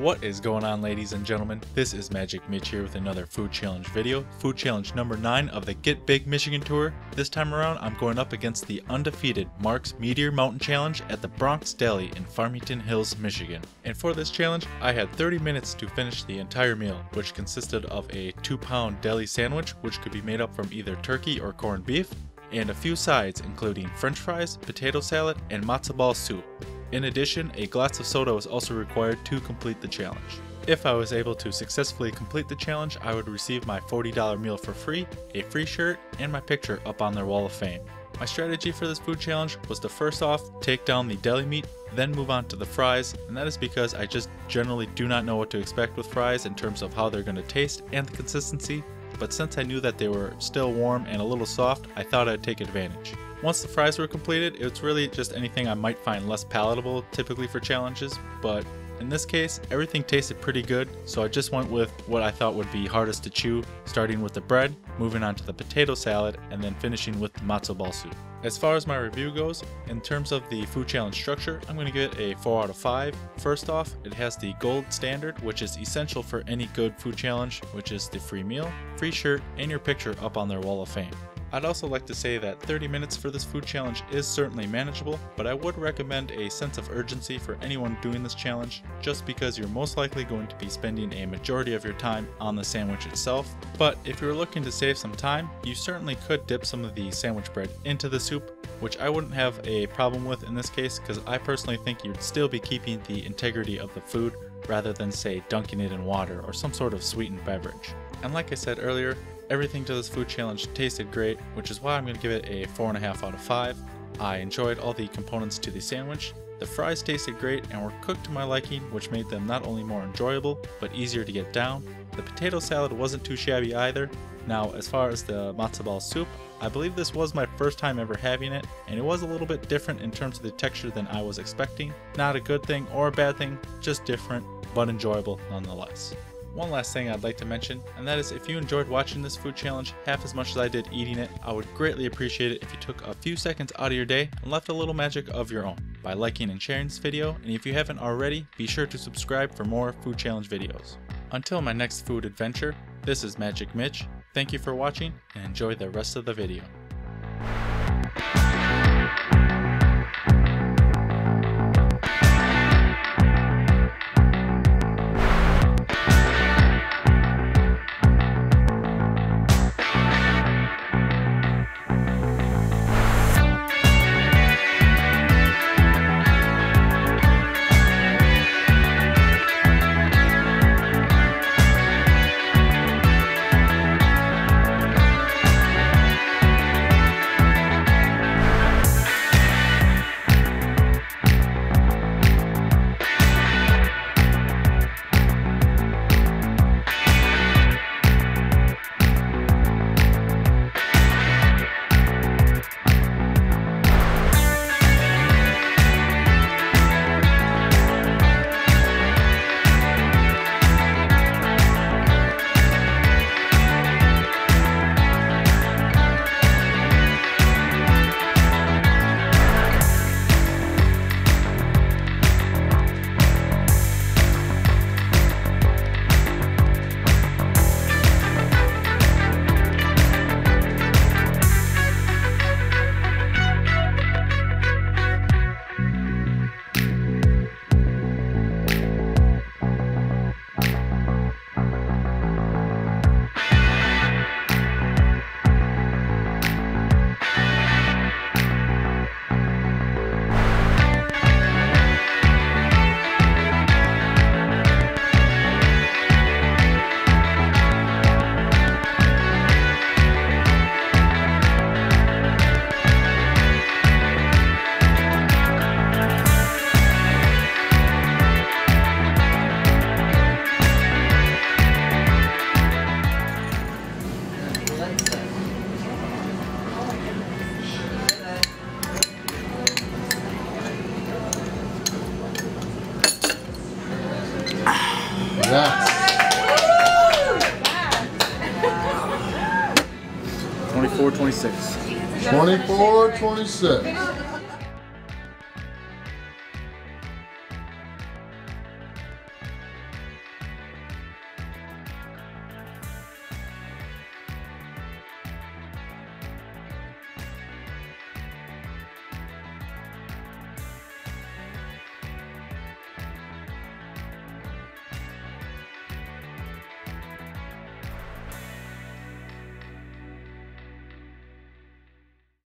What is going on, ladies and gentlemen? This is Magic Mitch here with another food challenge video. Food challenge number 9 of the Get Big Michigan Tour. This time around, I'm going up against the undefeated Mark's Meteor Mountain Challenge at the Bronx Deli in Farmington Hills, Michigan. And for this challenge, I had 30 minutes to finish the entire meal, which consisted of a 2-pound deli sandwich, which could be made up from either turkey or corned beef, and a few sides including french fries, potato salad, and matzo ball soup. In addition, a glass of soda was also required to complete the challenge. If I was able to successfully complete the challenge, I would receive my $40 meal for free, a free shirt, and my picture up on their wall of fame. My strategy for this food challenge was to first off take down the deli meat, then move on to the fries, and that is because I just generally do not know what to expect with fries in terms of how they're going to taste and the consistency, but since I knew that they were still warm and a little soft, I thought I'd take advantage. Once the fries were completed, it's really just anything I might find less palatable typically for challenges, but in this case, everything tasted pretty good, so I just went with what I thought would be hardest to chew, starting with the bread, moving on to the potato salad, and then finishing with the matzo ball soup. As far as my review goes, in terms of the food challenge structure, I'm going to give it a 4 out of 5. First off, it has the gold standard, which is essential for any good food challenge, which is the free meal, free shirt, and your picture up on their wall of fame. I'd also like to say that 30 minutes for this food challenge is certainly manageable, but I would recommend a sense of urgency for anyone doing this challenge, just because you're most likely going to be spending a majority of your time on the sandwich itself. But if you're looking to save some time, you certainly could dip some of the sandwich bread into the soup, which I wouldn't have a problem with in this case, because I personally think you'd still be keeping the integrity of the food rather than, say, dunking it in water or some sort of sweetened beverage. And like I said earlier, everything to this food challenge tasted great, which is why I'm going to give it a 4.5 out of 5. I enjoyed all the components to the sandwich. The fries tasted great and were cooked to my liking, which made them not only more enjoyable, but easier to get down. The potato salad wasn't too shabby either. Now, as far as the matzo ball soup, I believe this was my first time ever having it, and it was a little bit different in terms of the texture than I was expecting. Not a good thing or a bad thing, just different, but enjoyable nonetheless. One last thing I'd like to mention, and that is if you enjoyed watching this food challenge half as much as I did eating it, I would greatly appreciate it if you took a few seconds out of your day and left a little magic of your own by liking and sharing this video, and if you haven't already, be sure to subscribe for more food challenge videos. Until my next food adventure, this is Magic Mitch. Thank you for watching and enjoy the rest of the video. Yes. 24-26. 24-26.